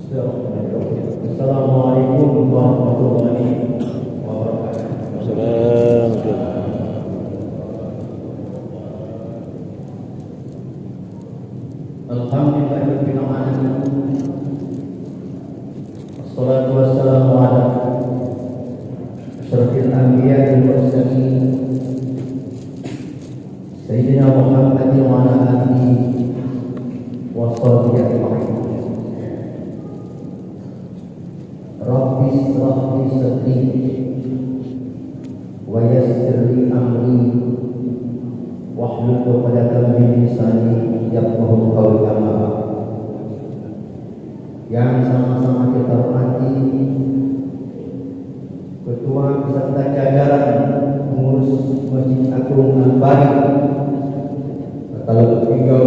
Assalamualaikum warahmatullahi wabarakatuh. Assalamualaikum. Alhamdulillahirabbil alamin. Wassalatu wassalamu ala asyrafil anbiya'i wal mursalin Sayyidina Muhammadin wa ala alihi wa sahbihi ajma'in. Rabbi ishrah li sadri wa yassir li amri wahlul 'uqdatam min lisani yafqahu qawli. Yang sama-sama kita hormati Ketua beserta jajaran pengurus Masjid Agung Al-Bari, kalau beliau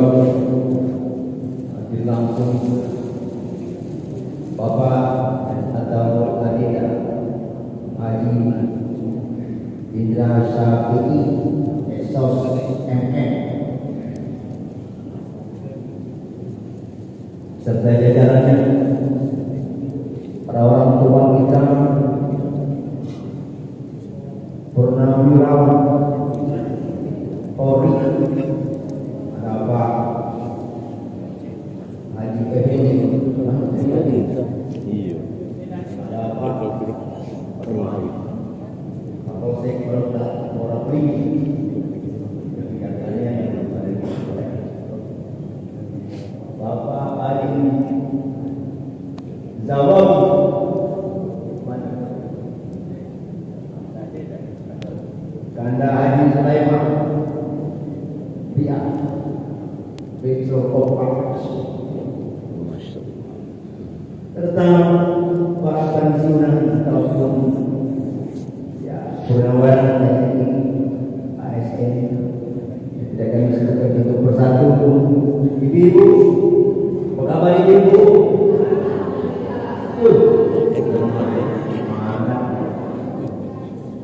hadir langsung Bapak atau Adida Haji Indra Syafi'i Esos MM serta jajarannya, para orang tua kita, Purnawirawan Polri, ada Pak Haji Effendi, ada Pak Kapolsek Polri, Bapak Ali Zawawi, Kanda Haji Sulaiman Pia Petro Kompas, serta para pensiunan ataupun purnawirawan dari ASN yang tidak kami sebutkan satu persatu. Ibu-ibu, apa kabar ibu-ibu?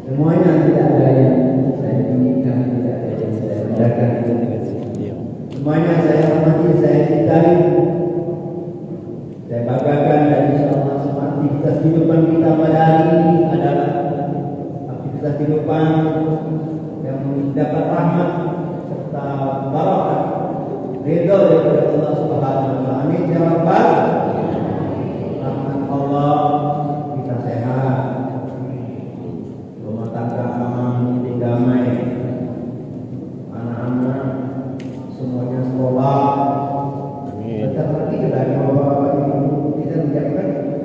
Semuanya tidak ada yang saya inginkan, tidak ada yang saya banggakan. Semuanya saya hormati, saya cintai, saya banggakan, dan insyaallah semua aktivitas kehidupan kita pada hari ini adalah aktivitas kehidupan yang mendapat rahmat serta barakah ridha daripada Allah Subhanahu wa taala. Amin ya rabbal alamin. Rahmat Allah, kita sehat, rumah tangga aman, damai, anak-anak semuanya sekolah. Tetap lagi dari bapak-bapak ibu kita menjadikan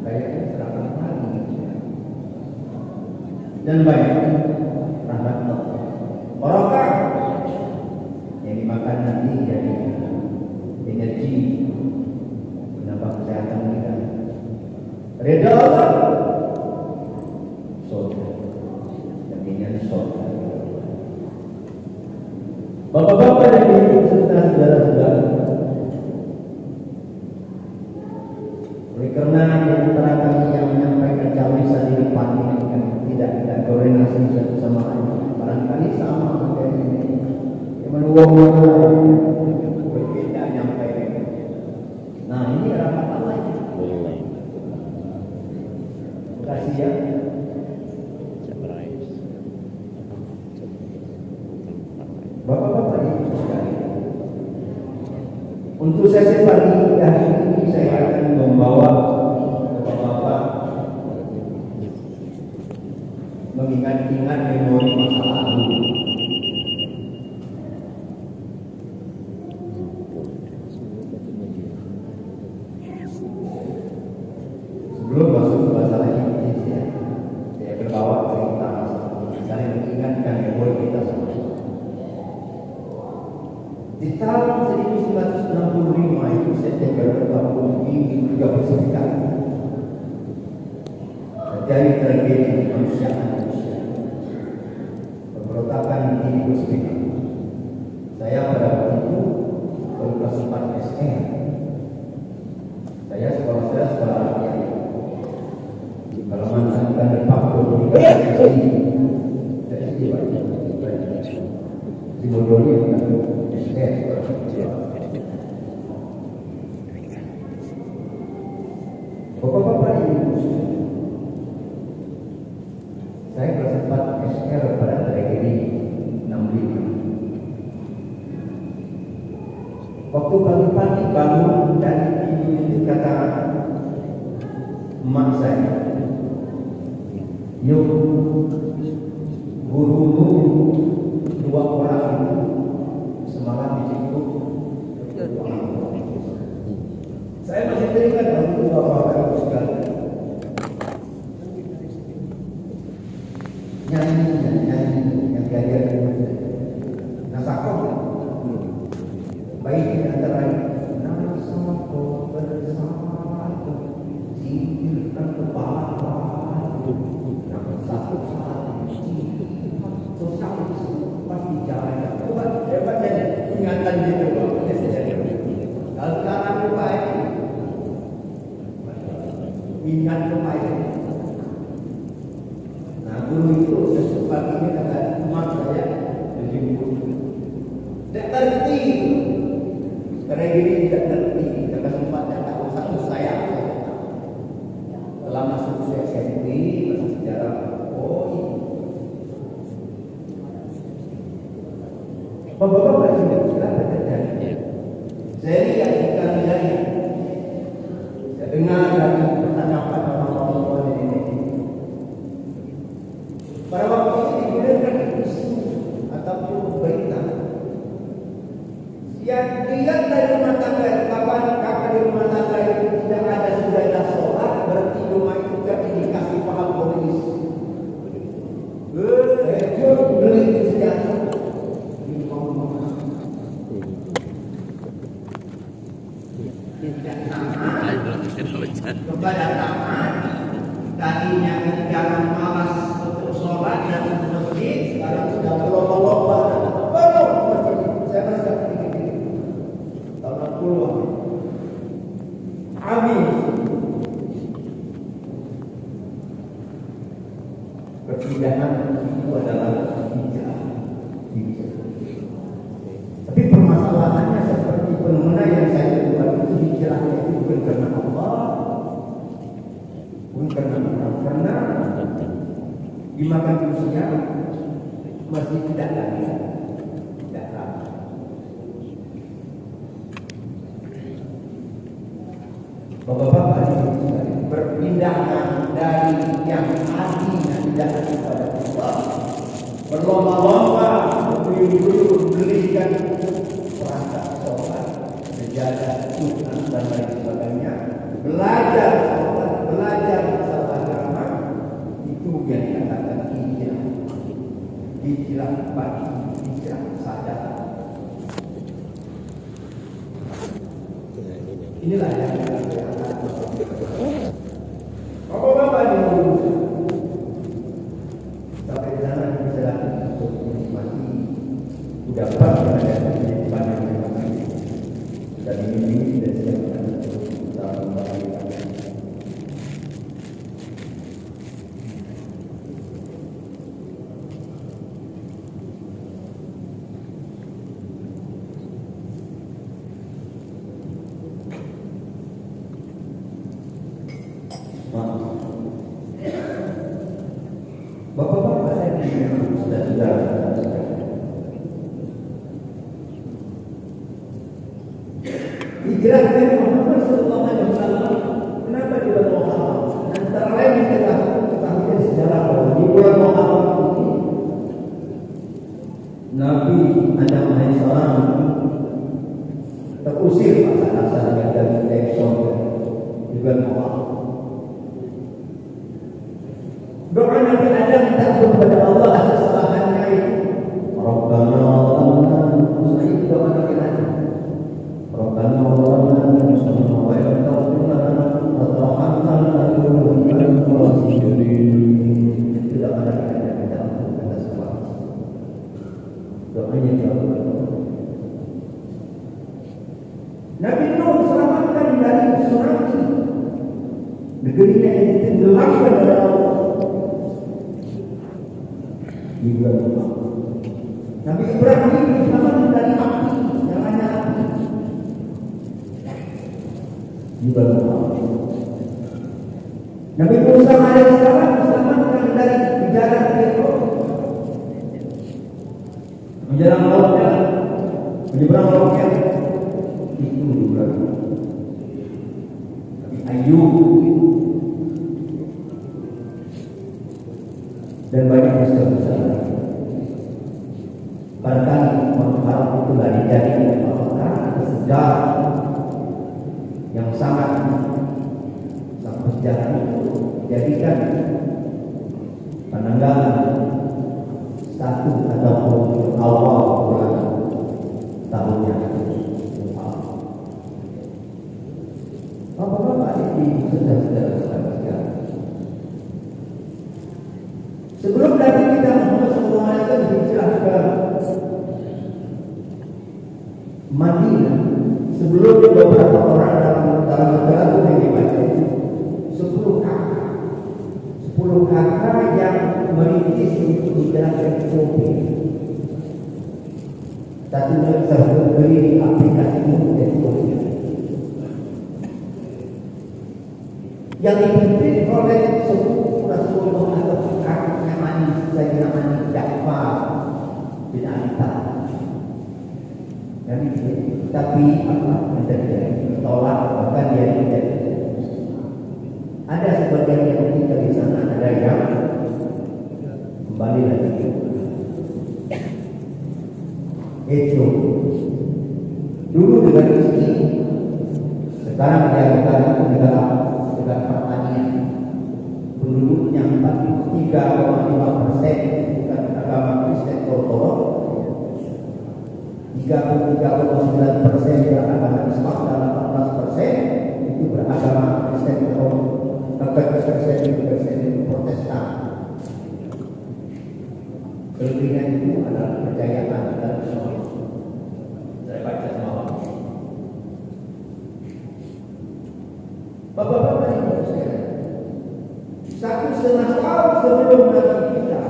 kayaknya seragam pagi dan baik. Rahmat Allah, barakah yang dimakan nanti jadi energi menambah kesehatan kita. Ridha Allah, surga, jaminan surga. Bapak-bapak dan ibu serta saudara-saudara, oleh karena di antara kami yang menyampaikan jaminan di depan ini kan tidak ada koordinasi satu sama lain, barangkali sama yang menuang berbeda nyampaikan. Nah, ini rahmat Allah. Terima kasih ya. Bapak-bapak ibu sekalian, untuk sesi pagi hari ini saya akan membawa bapak-bapak mengingat-ingat memori masa lalu. Sebelum masuk ke masalah Indonesia, saya berbawa cerita masa lalu. Saya mengingatkan memori kita semua. Di tahun 1965 itu September tahun ini juga bersekitar terjadi tragedi kemanusiaan Indonesia, pemberontakan di Uzbekistan. Saya pada waktu itu kelas 4 SM. Saya sekolah rakyat. Kalau mantan dan Papua di Bodoni Waktu pagi-pagi bangun dari tidur itu kata emak saya, yuk gurumu 2 orang itu semalam dijemput. Saya masih teringat waktu itu bapak-bapak itu sekali nyanyi yang diajarkan nasakon baik di antara nasakon bersama singkirkan kepala nasakon sosialis pasti jalan buat hebat jadi ingatan gitu kalau sekarang lupa ingat lupa guru itu sesuatu kata emak saya dijemput. Tidak terti. Sekarang ini tidak terti. Kita kesempatan tak usah saya. Setelah masuk SMP masuk sejarah. Oh ini. Bapak-bapak sudah silakan terjadi. Saya lihat bukan saya. Saya dengar dari pertanyaan orang-orang ini. Pada waktu itu digunakan isu ataupun berita. Yang dilihat dari rumah tangga, kapan kakak di rumah tangga itu tidak ada sudah sholat, berarti rumah itu tidak dikasih paham komunis. Beli senjata. Tidak sama. Kepada taman, tadinya jangan malas sholat dan masjid, sekarang sudah berlomba-lomba belum masjid. Saya merasa begini tahun 60-an habis perpindahan itu adalah hijrah. Tapi permasalahannya seperti fenomena yang saya buat itu hijrahnya itu bukan karena Allah, bukan karena orang, karena dimakan usia masih tidak lagi. Bapak-bapak perpindahan dari yang hatinya tidak ada kepada Allah, berlomba-lomba belikan perangkat sholat, sejadah, sunnah dan lain sebagainya, belajar sholat, belajar masalah agama, itu yang dikatakan hijrah bagi hijrah sadar. Inilah yang kita bapak-bapak ini sampai di sana bisa lagi untuk menikmati udapan yang ada di banyak tempat dan ini tidak siapkan untuk kembali. Bapak-bapak yang sudah hijrah dari Muhammad Sallallahu Alaihi Wasallam. Kenapa di bulan Muharram? Antara lain yang kita ketahui sejarah bahwa di bulan Muharram ini Nabi Adam alaihissalam terusir masa-masa dari Exxon di bulan Muharram. Doa Nabi Adam minta kepada Allah atas kesalahannya itu. Rabbana zalamna anfusana, itu doa Nabi Adam. Rabbana zalamna anfusana wa in taghfir lana wa tarhamna lanakunanna minal khasirin. Itu doa Nabi Adam minta atas kesalahan. Doanya Allah. Nabi Nuh selamatkan dari tsunami. Negerinya yang ditenggelamkan oleh Allah. Nabi Ibrahim diselamatkan dari api, nyalanya api. Nabi Musa alaihissalam diselamatkan dari penjara Firaun. Menjelang lautnya, menyeberang lautnya, Ayub, dan banyak besar-besar. Barangkali mengharap itu dari jadi sejarah yang sangat sejarah itu dijadikan penanggalan satu ataupun awal bulan tahunnya. Bapak-bapak ini saudara-saudara sekalian, sebelum Nabi kita Muhammad SAW hijrah ke Madinah, sebelum beberapa orang dalam negara itu yang dibaca 10 kakak yang merintis untuk hijrah ke Ethiopia. Satu berdiri di aplikasi Ethiopia yang dipimpin oleh suku Rasulullah atau kakaknya manis, saya namanya Ja'far bin Abi Thalib. Jadi, tapi apa menjadi ditolak, bahkan dia tidak. Ada sebagian yang tinggal di sana, ada yang kembali lagi itu dulu dengan istri, sekarang dia negara pertanian, penduduknya 43,5% bukan agama Kristen ortodoks, 33,9% beragama Islam, dan 18% itu beragama Kristen Kristen Protestan. Selebihnya itu adalah kepercayaan dan Islam. Saya baca semalam. Bapak-bapak ibu sekalian, 1,5 tahun sebelum Nabi kita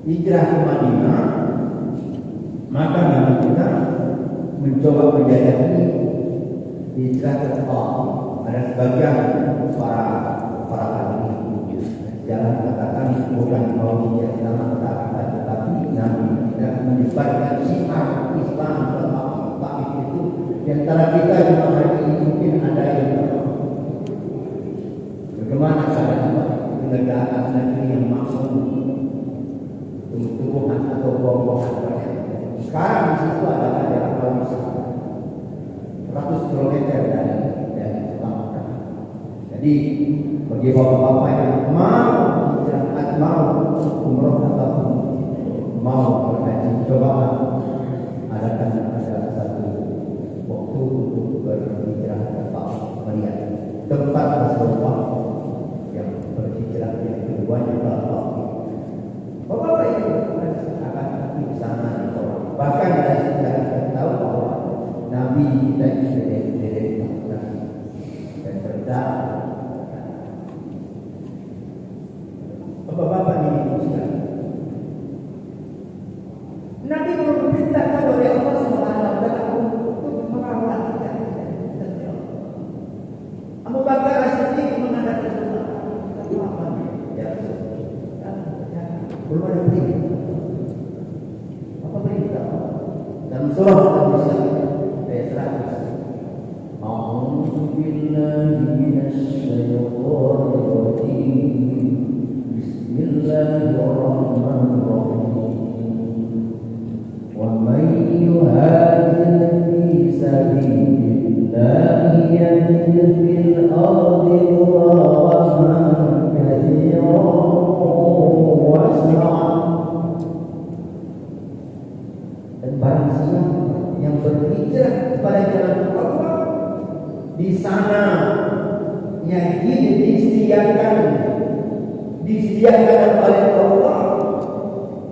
hijrah ke Madinah, maka Nabi kita mencoba menjajaki hijrah ke Taif. Ada sebagian para ahli jangan katakan bukan mau hijrah ke Taif, tetapi Nabi tidak menyebarkan syiar Islam ke Taif itu. Di antara kita juga hari ini mungkin ada yang bagaimana cara menegakkan negeri yang makmur, tumbuh-tumbuhan atau buah-buahan. Sekarang di situ adalah daerah pariwisata, 100 km dari Jepang. Jadi bagi bapak-bapak yang mau hijrah, mau umroh atau mau berhaji, coba adakan ada satu waktu untuk berhijrah ke Taif, melihat tempat Rasulullah yang berhijrah yang keduanya ke Taif. Bapak-bapak itu akan di sana ditolak. Bahkan dari sejarah kita tahu bahwa Nabi kita itu dari dan berdarah. Bapak-bapak ini sekali. Nabi memerintahkan oleh Allah SWT untuk merawat kita. Abu Bakar As-Siddiq mengadakan apa? Ya, belum ada perintah. Apa perintah? Dalam surah Al-Nisa ayat 100. A'udzu billahi minasyaitonir rajim. Bismillahirrahmanirrahim. Wa may yuhajir fi sabilillahi yajid fil ardi muraghamahan katsiran wa asra'a. Dan barang siapa yang berhijrah kepada jalan Allah, di sana yang disediakan oleh Allah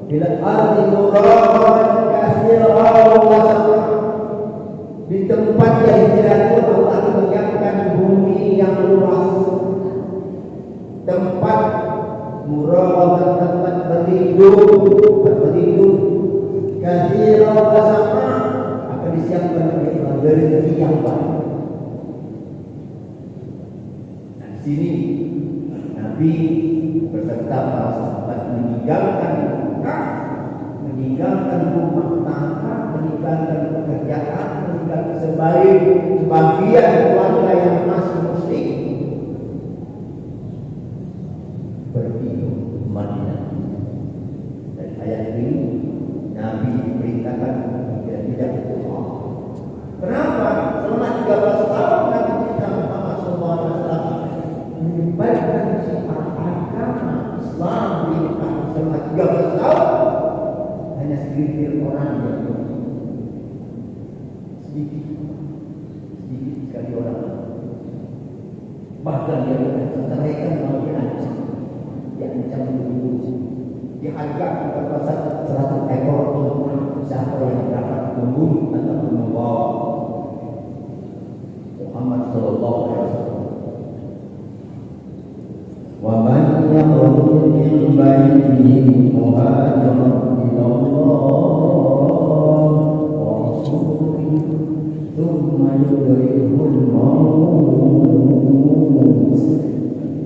bila arti muraghamahan katsiran wa asra'a. Di tempat yang hijrah itu Allah menyiapkan bumi yang luas, tempat muraghamahan, tempat berlindung katsiran wa asra'a, akan disiapkan dari rezeki yang banyak. Nah, di sini Nabi beserta para sahabat meninggalkan rumah tangga, meninggalkan pekerjaan, meninggalkan sebagian keluarga yang masih muslim pergi ke Madinah. Dan ayat ini Nabi diperintahkan tidak pulang. Kenapa? Selama 13 tahun Nabi kita Muhammad SAW menyebarkan agama Islam di Mekah selama 13 tahun. Hanya segelintir orang yang sedikit sekali orang. Bahkan dia terceraikan malah diancam dibunuh, dihargai berpasar 100 ekor untuk siapa yang dapat membunuh atau membawa Muhammad Sallallahu Alaihi Wasallam. Wa man yakhruj min baitihi muhajiran ila Allah wa rasulihi thumma yudrikul maut.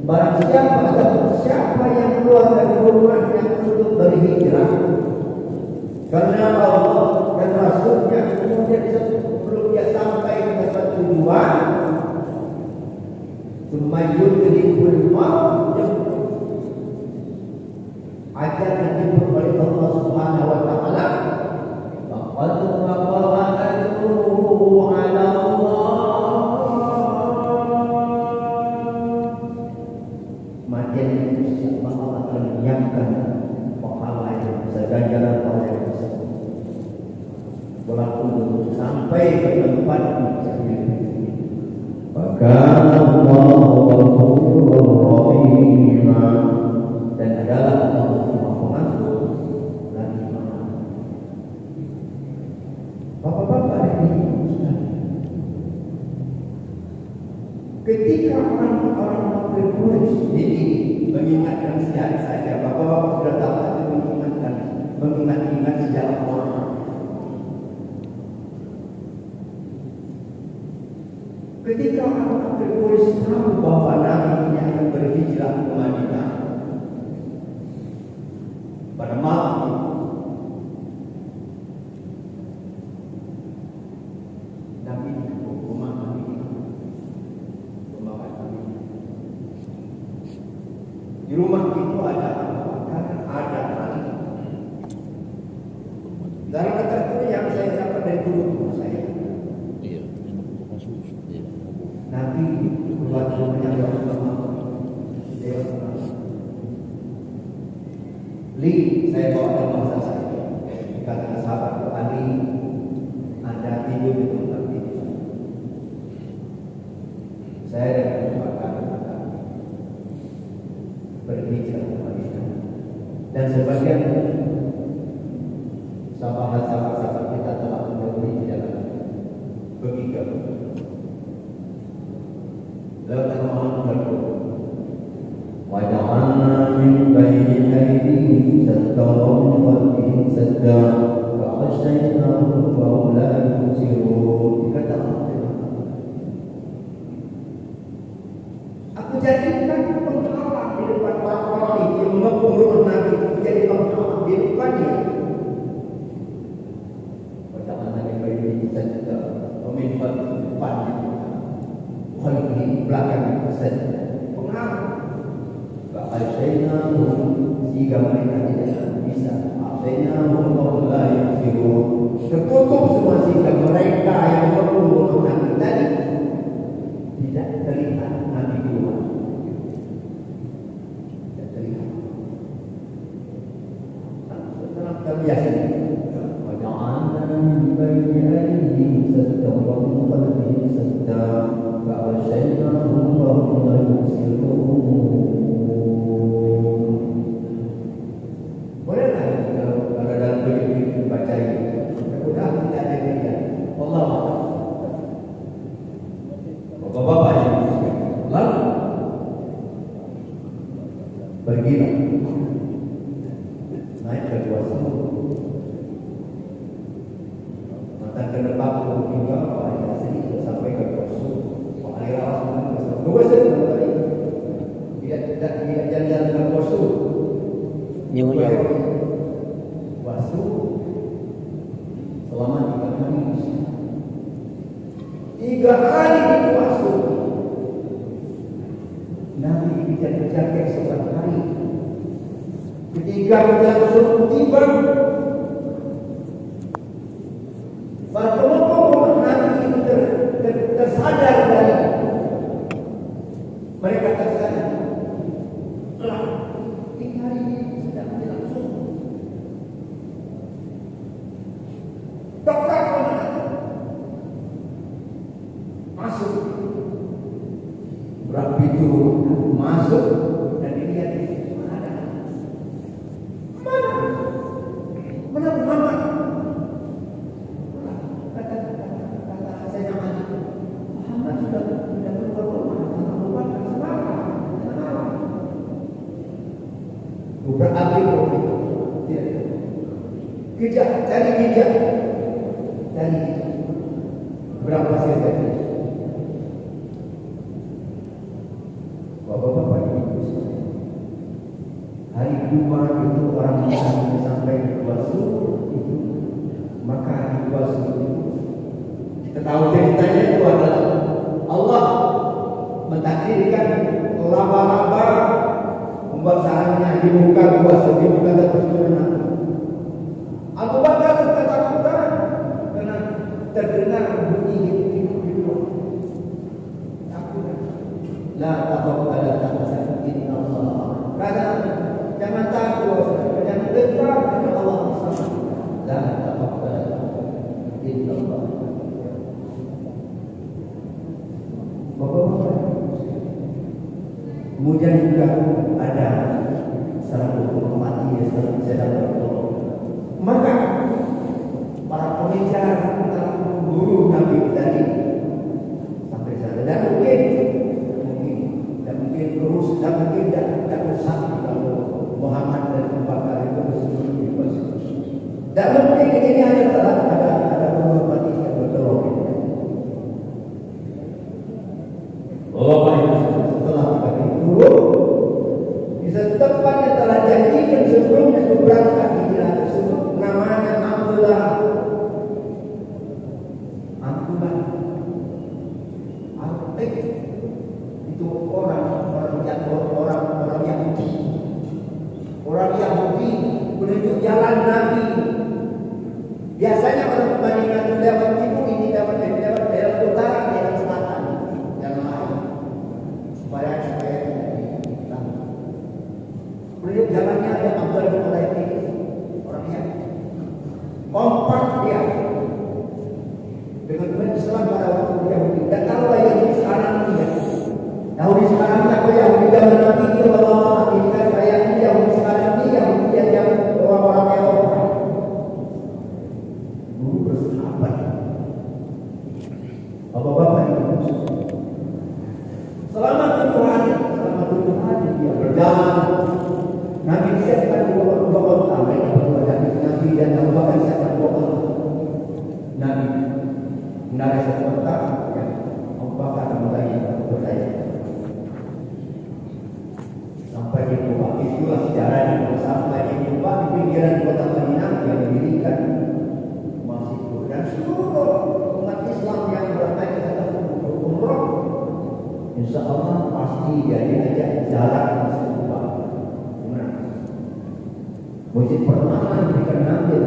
Barang siapa yang keluar dari rumahnya untuk berhijrah karena Allah dan Rasulnya, kemudian sebelum dia sampai ke tempat tujuan, semayun terikul maut, ajar yang diberi oleh Allah Subhanahu Wa Taala. Faqad waqa'a ajruhu 'ala Allah. Matian itu siapa Allah akan menyiapkan pahala yang sejajaran pahala yang besar. Walaupun belum sampai ke tempat Fakana Allahu ghafurur rahim, dan adalah Allah Maha Pengampun lagi Maha. Bapak-bapak ini ketika orang-orang Quraisy ini mengingatkan sejarah saja, bapak-bapak sudah tahu mengingat sejarah orang. Ketika orang Quraisy tahu bahwa Nabi ini akan berhijrah ke Madinah pada malam itu, Nabi di rumah Nabi, di rumah itu ada Ali. Dalam keterangan yang saya dapat dari guru saya, Nabi buat rumahnya saya bawa ke masa saya. Kata sahabat Ali, Anda tidur di tempat ini. Saya akan berbicara kepada kita. Dan sebagian sahabat-sahabat kita telah mendahului di dalam begitu. Lalu Muhammad berkata, "Waja'alna min baini aydihim saddan wa khalfihim saddan wa aghshaynahum wa hum la yubsirun." Kata Allah, aku jadikan penghalang di depan orang-orang yang mengepung rumah Nabi, menjadi penghalang di depannya. Waja'alna min baini saddan wa min khalfihim depannya, khalfihim belakang saja penghalang. Al-Shaynahum jika mereka tidak bisa, Al-Shaynahum la yubsirun, tertutup semua sehingga mereka yang mengepung Nabi tadi tidak terlihat Nabi keluar, tidak terlihat. Setelah terbiasa, waja'alna min baini aydihim saddan wa min khalfihim saddan wa al-shaynahum wa hum la yubsirun. Bapak-bapak yang lalu pergilah naik ke dua sumur, mata ke depan juga orang sedikit sampai ke dua sumur, air awas dua sumur tidak jalan-jalan dengan dua sumur, wasu selama 3 hari. 3 hari dipuasa. Nabi dikejar-kejar keesokan hari. Ketika hujan suruh tiba, para kelompok Nabi itu tersadar dari mereka tersadar. Ini hari ini sedang berlangsung. Dokter masuk, berapa itu masuk dan dilihat mana Muhammad. Kata saya Muhammad sudah keluar rumah. Berarti tidak cari hijab dari berapa saya Bapak-bapak ibu hari kedua itu orang yang sampai di puasa itu, maka di puasa itu kita tahu ceritanya itu adalah Allah mentakdirkan laba-laba membuat sarangnya di muka puasa, di muka keturunan. Abu Bakar ketakutan karena terdengar bunyi itu. La taqabbal ta'ala Allah. Kata jangan takut, jangan gentar kepada Allah Subhanahu. La taqabbal Allah. Bapak-bapak, kemudian juga ada salah satu mati yang sedang bertolong. Maka para pembicara telah guru Nabi tadi sampai sana dan mungkin terus dan mungkin tidak usah kalau Muhammad dan Abu Bakar itu bersama. Dan mungkin ini ada menghormati yang bertolong. Setelah kita turun di tempat yang telah janjikan sebelumnya berangkat hijrah tersebut namanya Abdullah. Itu orang Yahudi menunjuk jalan Nabi. Biasanya orang Madinah itu lewat timur, ini lewat daerah utara, daerah selatan dan lain supaya menunjuk jalannya ada Abdullah bin Ulaimi, orang Yahudi. Kompak dia dengan Islam pada waktu Yahudi. Dan kalau Yahudi sekarang dia Yahudi sekarang atau Yahudi zaman Nabi itu Allah ini kayak Yahudi sekarang ini Yahudi yang orang-orang Eropa dulu bersahabat. Bapak-bapak itu selama 7 hari dia berjalan. Nabi siapkan 2 kota, Nabi dan Abu Bakar siapkan 2 kota. Nabi menarik 1 kota, Abu Bakar mulai bertanya. Sampai di Kubah, itulah sejarahnya. Sampai di Kubah, di pinggiran kota Madinah yang didirikan masjid itu. Dan seluruh umat Islam yang berangkat ke sana umroh, insya Allah pasti jadi ajak jalan masjid Kubah. Masjid pertama diberikan Nabi.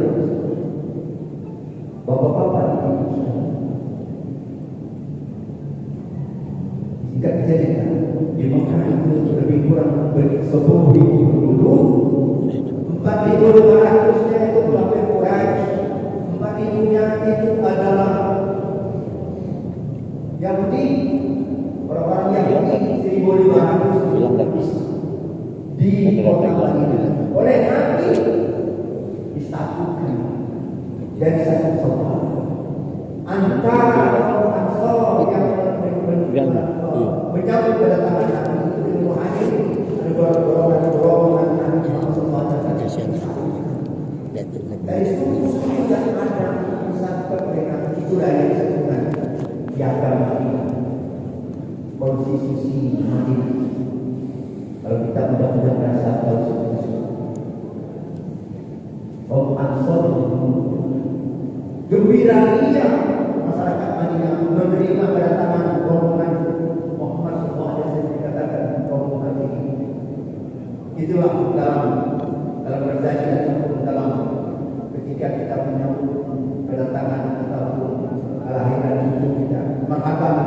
Bapak-bapak ibu, jika kejadian di Mekah itu lebih kurang 10.000 dulu, 4.500-nya itu kafir Quraisy, 4.000-nya itu adalah Yahudi, orang-orang Yahudi, 1.500 di kota Madinah. Oleh Nabi disatukan dari satu saudara antara orang Ansor yang menyambut kedatangan Nabi itu dengan Muhajirin, ada golongan Nabi Muhammad SAW. Dari seluruh sudah ada satu mereka itulah yang disebutkan di agama Madinah, konstitusi Madinah. Kalau kita mudah-mudahan merasa tahu kaum Ansor gembira masyarakat Madinah menerima Itulah dalam berjanji ataupun dalam ketika kita menyambut kedatangan ataupun kelahiran cucu kita. Marhaban.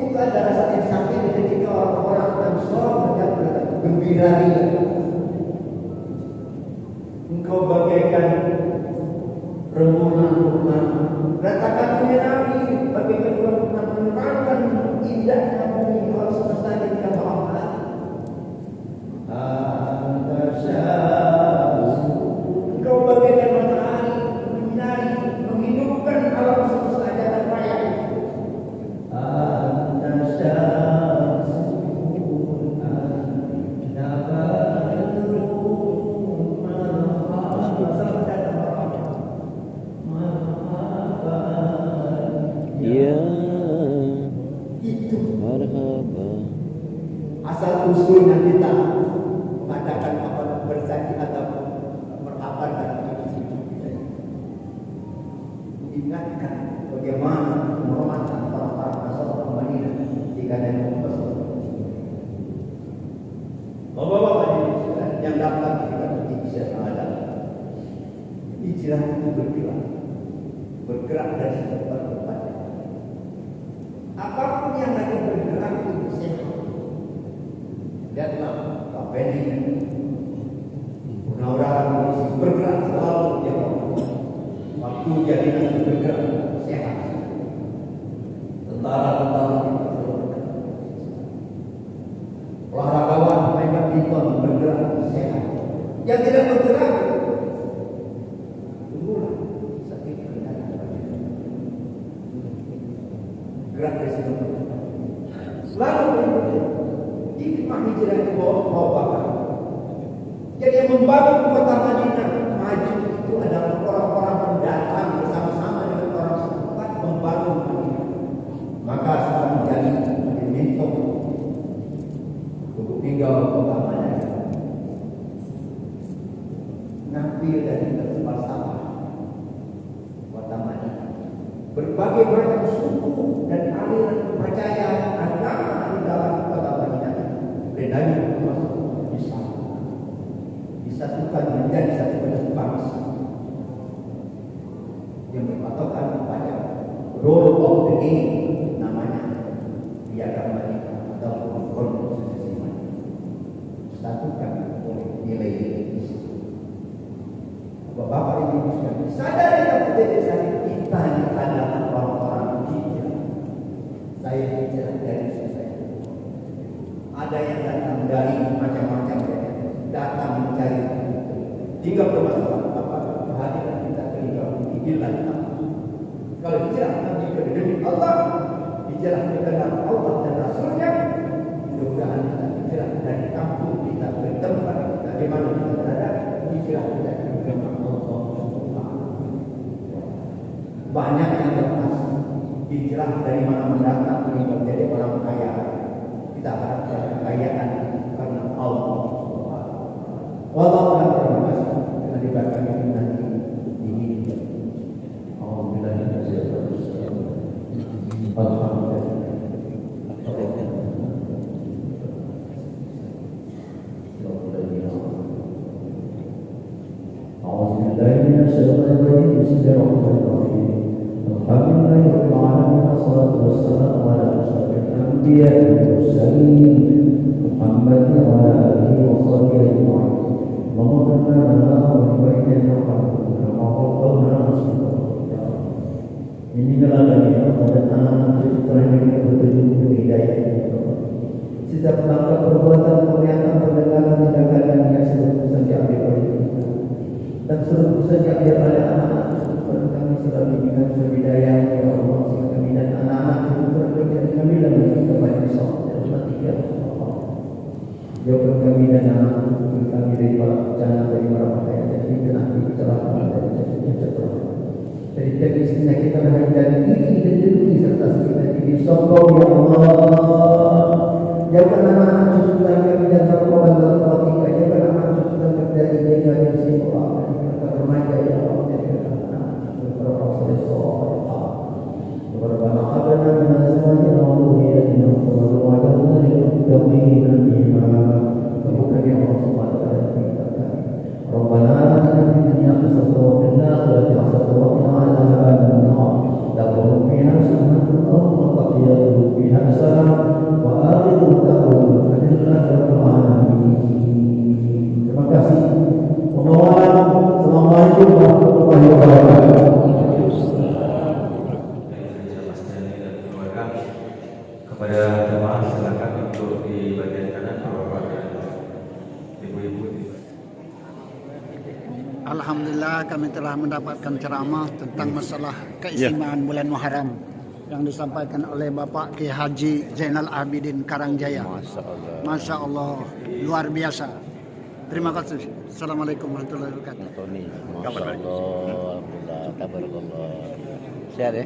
Itu adalah satu yang sakit ketika orang-orang Ansor gembira. Engkau bagaikan rembulan-rembulan, ratakan dunia Nabi, bagaikan rembulan menerangkan indahnya bumi alam semesta yang kita maafkan. Engkau bagaikan matahari menyinari, menghidupkan alam semesta jalan raya. Ya, Itu marhaba. asal usulnya kita mengadakan apa berjanji atau merhaban dalam hidup kita. Ingatkan bagaimana menghormatkan para Rasul Madinah jika ada yang bapak-bapak yang dapat kita berhijrah ada. Hijrah itu bergerak dari satu tempat kepada apapun yang lagi bergerak itu sehat. Lihatlah Pak Benny, orang-orang bergerak selalu dia waktu jadi nanti bergerak sehat. Tentara-tentara kita bergerak. Olahragawan main badminton bergerak sehat. Yang tidak bergerak tunggulah sakit gerak dari situ. Lalu hikmah hijrah itu bawa. Jadi yang membangun kota Madinah maju itu adalah orang-orang yang datang bersama-sama dengan orang setempat membangun Madinah. Maka sekarang menjadi diminta untuk tinggal kota Madinah. Ngambil dari falsafah kota Madinah. Berbagai macam suku dan aliran kepercayaan agama di dalam kota Madinah bedanya masuk disatukan menjadi satu bangsa yang berpatokan kepada role of the day namanya piagam Madinah atau konstitusi Madinah disatukan oleh nilai-nilai Islam. Bapak Ibu sekalian, sadari keputusan kita ini adalah orang-orang hijrah. Saya hijrah dari saya. Ada yang datang dari macam-macam datang mencari hingga bermasalah apa kehadiran kita ketika dibilang kalau hijrah nanti ke demi Allah, hijrah ke dalam Allah dan Rasulnya, mudah-mudahan kita hijrah dari kampung kita ke tempat kita di mana kita berada, hijrah kita ke agama Allah. Banyak yang lepas hijrah dari mana mendatang ingin menjadi orang kaya. Kita harapkan kekayaan karena Allah. Wallahu a'lam bishawab. Dengan dibacakan ini nanti ini. Alhamdulillah setiap langkah perbuatan, pernyataan, perdagangan, tindakan yang seluruh saja dan seluruh saja dia pada anak-anak kami selalu bimbingan sebidaya ya Allah kami dan anak-anak kami dan kepada sholat dan mati ya Allah jauhkan kami dan anak kami dari para bencana dari para bahaya dari nanti kecelakaan dari dari istrinya kita dari diri dan diri serta kita diri sombong ya Allah jauhkan anak-anak cucu kami dan korban dalam kita jauhkan anak cucu kami dari dunia yang sibuk remaja ya Allah dari anak-anak berproses Alhamdulillah kami telah mendapatkan ceramah tentang masalah keistimewaan bulan Muharram yang disampaikan oleh Bapak Ki Haji Zainal Abidin Karangjaya. Masya Allah. Masya Allah, luar biasa. Terima kasih. Assalamualaikum warahmatullahi wabarakatuh. Tony, Masya Allah. Alhamdulillah. Tabarakallah. Sehat ya?